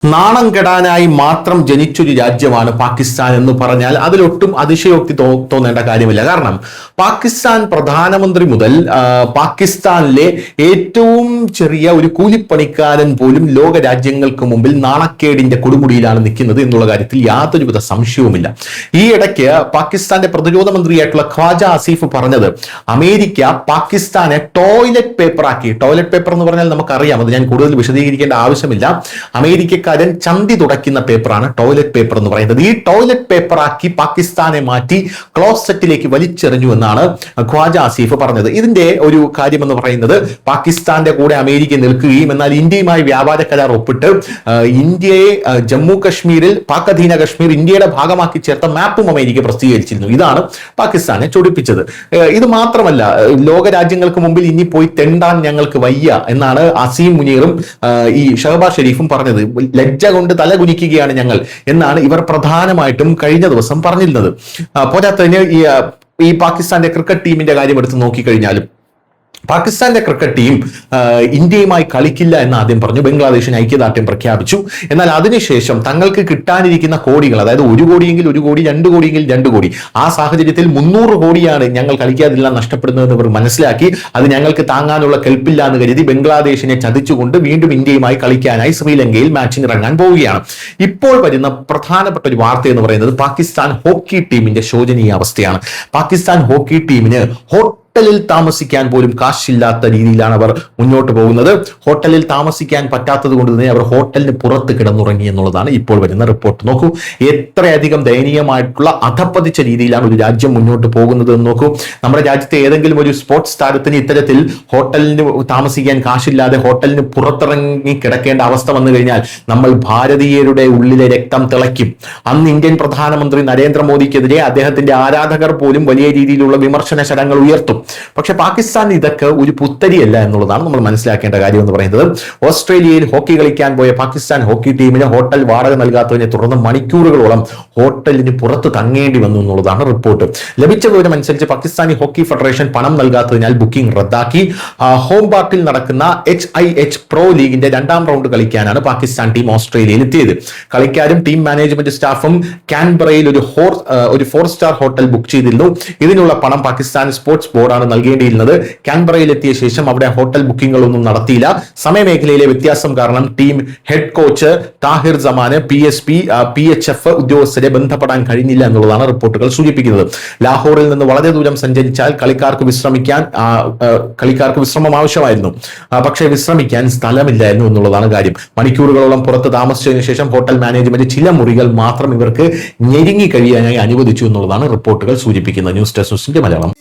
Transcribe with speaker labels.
Speaker 1: നാണം കെടാനായി മാത്രം ജനിച്ചൊരു രാജ്യമാണ് പാകിസ്ഥാൻ എന്ന് പറഞ്ഞാൽ അതിലൊട്ടും അതിശയോക്തി തോന്നേണ്ട കാര്യമില്ല. കാരണം പാകിസ്ഥാൻ പ്രധാനമന്ത്രി മുതൽ പാകിസ്ഥാനിലെ ഏറ്റവും ചെറിയ ഒരു കൂലിപ്പണിക്കാരൻ പോലും ലോക രാജ്യങ്ങൾക്ക് മുമ്പിൽ നാണക്കേടിന്റെ കൊടുമുടിയിലാണ് നിൽക്കുന്നത് എന്നുള്ള കാര്യത്തിൽ യാതൊരുവിധ സംശയവുമില്ല. ഈ ഇടയ്ക്ക് പാകിസ്ഥാന്റെ പ്രതിരോധ മന്ത്രിയായിട്ടുള്ള ഖ്വാജ ആസിഫ് പറഞ്ഞത് അമേരിക്ക പാകിസ്ഥാനെ ടോയ്ലറ്റ് പേപ്പർ ആക്കി. ടോയ്ലറ്റ് പേപ്പർ എന്ന് പറഞ്ഞാൽ നമുക്കറിയാം, അത് ഞാൻ കൂടുതൽ വിശദീകരിക്കേണ്ട ആവശ്യമില്ല. അമേരിക്ക ചന്തി തുടയ്ക്കുന്ന പേപ്പറാണ് ടോയ്ലറ്റ് പേപ്പർ എന്ന് പറയുന്നത്. ഈ ടോയ്ലറ്റ് പേപ്പർ ആക്കി പാകിസ്ഥാനെ മാറ്റി ക്ലോസറ്റിലേക്ക് വലിച്ചെറിഞ്ഞു എന്നാണ് ഖ്വാജ ആസിഫ് പറഞ്ഞത്. ഇതിന്റെ ഒരു കാര്യം എന്ന് പറയുന്നത് പാകിസ്ഥാന്റെ കൂടെ അമേരിക്ക നിൽക്കുകയും എന്നാൽ ഇന്ത്യയുമായി വ്യാപാര കരാർ ഒപ്പിട്ട് ഇന്ത്യയെ ജമ്മു കശ്മീരിൽ പാക് അധീന കശ്മീർ ഇന്ത്യയുടെ ഭാഗമാക്കി ചേർത്ത മാപ്പും അമേരിക്ക പ്രസിദ്ധീകരിച്ചിരുന്നു. ഇതാണ് പാകിസ്ഥാനെ ചൊടിപ്പിച്ചത്. ഇത് മാത്രമല്ല, ലോക രാജ്യങ്ങൾക്ക് മുമ്പിൽ ഇനി പോയി തെണ്ടാൻ ഞങ്ങൾക്ക് വയ്യ എന്നാണ് അസീം മുനീറും ഈ ഷഹബാസ് ഷെരീഫും പറഞ്ഞത്. ലജ്ജ കൊണ്ട് തല കുനിക്കുകയാണ് ഞങ്ങൾ എന്നാണ് ഇവർ പ്രധാനമായിട്ടും കഴിഞ്ഞ ദിവസം പറഞ്ഞിരുന്നത്. പോരാത്തതിന് ഈ പാകിസ്ഥാന്റെ ക്രിക്കറ്റ് ടീമിന്റെ കാര്യം എടുത്ത് നോക്കിക്കഴിഞ്ഞാലും പാകിസ്ഥാന്റെ ക്രിക്കറ്റ് ടീം ഇന്ത്യയുമായി കളിക്കില്ല എന്ന് ആദ്യം പറഞ്ഞു. ബംഗ്ലാദേശിന് ഐക്യദാർഢ്യം പ്രഖ്യാപിച്ചു. എന്നാൽ അതിനുശേഷം തങ്ങൾക്ക് കിട്ടാനിരിക്കുന്ന കോടികൾ, അതായത് 1 കോടിയെങ്കിൽ 1 കോടി, 2 കോടിയെങ്കിൽ 2 കോടി, ആ സാഹചര്യത്തിൽ 300 കോടിയാണ് ഞങ്ങൾ കളിക്കാതില്ല നഷ്ടപ്പെടുന്നതെന്ന് ഇവർ മനസ്സിലാക്കി. അത് ഞങ്ങൾക്ക് താങ്ങാനുള്ള കെൽപ്പില്ല എന്ന് കരുതി ബംഗ്ലാദേശിനെ ചതിച്ചുകൊണ്ട് വീണ്ടും ഇന്ത്യയുമായി കളിക്കാനായി ശ്രീലങ്കയിൽ മാച്ചിന് ഇറങ്ങാൻ പോവുകയാണ്. ഇപ്പോൾ വരുന്ന പ്രധാനപ്പെട്ട ഒരു വാർത്ത എന്ന് പറയുന്നത് പാകിസ്ഥാൻ ഹോക്കി ടീമിന്റെ ശോചനീയ അവസ്ഥയാണ്. പാകിസ്ഥാൻ ഹോക്കി ടീമിന് ഹോട്ടലിൽ താമസിക്കാൻ പോലും കാശില്ലാത്ത രീതിയിലാണ് അവർ മുന്നോട്ട് പോകുന്നത്. ഹോട്ടലിൽ താമസിക്കാൻ പറ്റാത്തത് കൊണ്ട് തന്നെ അവർ ഹോട്ടലിന് പുറത്ത് കിടന്നുറങ്ങി എന്നുള്ളതാണ് ഇപ്പോൾ വരുന്ന റിപ്പോർട്ട്. നോക്കൂ, എത്രയധികം ദയനീയമായിട്ടുള്ള അധപ്പതിച്ച രീതിയിലാണ് ഒരു രാജ്യം മുന്നോട്ട് പോകുന്നത് എന്ന് നോക്കൂ. നമ്മുടെ രാജ്യത്തെ ഏതെങ്കിലും ഒരു സ്പോർട്സ് താരത്തിന് ഇത്തരത്തിൽ ഹോട്ടലിന് താമസിക്കാൻ കാശില്ലാതെ ഹോട്ടലിന് പുറത്തിറങ്ങി കിടക്കേണ്ട അവസ്ഥ വന്നു കഴിഞ്ഞാൽ നമ്മൾ ഭാരതീയരുടെ ഉള്ളിലെ രക്തം തിളയ്ക്കും. അന്ന് ഇന്ത്യൻ പ്രധാനമന്ത്രി നരേന്ദ്രമോദിക്കെതിരെ അദ്ദേഹത്തിന്റെ ആരാധകർ പോലും വലിയ രീതിയിലുള്ള വിമർശന ശരങ്ങൾ ഉയർത്തും. പക്ഷെ പാകിസ്ഥാൻ ഇതൊക്കെ ഒരു പുത്തരിയല്ല എന്നുള്ളതാണ് നമ്മൾ മനസ്സിലാക്കേണ്ട കാര്യം എന്ന് പറയുന്നത്. ഓസ്ട്രേലിയയിൽ ഹോക്കി കളിക്കാൻ പോയ പാകിസ്ഥാൻ ഹോക്കി ടീമിന് ഹോട്ടൽ വാടക നൽകാത്തതിനെ തുടർന്ന് മണിക്കൂറുകളോളം ഹോട്ടലിന് പുറത്ത് തങ്ങേണ്ടി വന്നു എന്നുള്ളതാണ് റിപ്പോർട്ട്. ലഭിച്ച വിവരം അനുസരിച്ച് പാകിസ്ഥാനി ഹോക്കി ഫെഡറേഷൻ പണം നൽകാത്തതിനാൽ ബുക്കിംഗ് റദ്ദാക്കി. ഹോം പാർക്കിൽ നടക്കുന്ന HIH പ്രോ ലീഗിന്റെ 2ാം റൗണ്ട് കളിക്കാനാണ് പാകിസ്ഥാൻ ടീം ഓസ്ട്രേലിയയിൽ എത്തിയത്. കളിക്കാരും ടീം മാനേജ്മെന്റ് സ്റ്റാഫും കാൻബറയിൽ ഒരു 4 സ്റ്റാർ ഹോട്ടൽ ബുക്ക് ചെയ്തിരുന്നു. ഇതിനുള്ള പണം പാകിസ്ഥാൻ സ്പോർട്സ് ബോർഡാണ് നൽകേണ്ടിയിരുന്നത്. കാൻബറയിൽ എത്തിയ ശേഷം അവിടെ ഹോട്ടൽ ബുക്കിങ്ങുകളൊന്നും നടത്തിയില്ല. സമയമേഖലയിലെ വ്യത്യാസം കാരണം team head coach Tahir Zaman PSP PHF ഉദ്യോഗസ്ഥരെ ബന്ധപ്പെടാൻ കഴിഞ്ഞില്ല എന്നുള്ളതാണ് റിപ്പോർട്ടുകൾ സൂചിപ്പിക്കുന്നത്. ലാഹോറിൽ നിന്ന് വളരെ ദൂരം സഞ്ചരിച്ചാൽ കളിക്കാർക്ക് വിശ്രമം ആവശ്യമായിരുന്നു. പക്ഷേ വിശ്രമിക്കാൻ സ്ഥലമില്ലായിരുന്നു എന്നുള്ളതാണ് കാര്യം. മണിക്കൂറുകളോളം പുറത്ത് താമസിച്ചതിനു ശേഷം ഹോട്ടൽ മാനേജ്മെന്റ് ചില മുറികൾ മാത്രം ഇവർക്ക് ഞെരുങ്ങി കഴിയാനായി അനുവദിച്ചു എന്നുള്ളതാണ് റിപ്പോർട്ടുകൾ സൂചിപ്പിക്കുന്നത്. News desk Malayalam.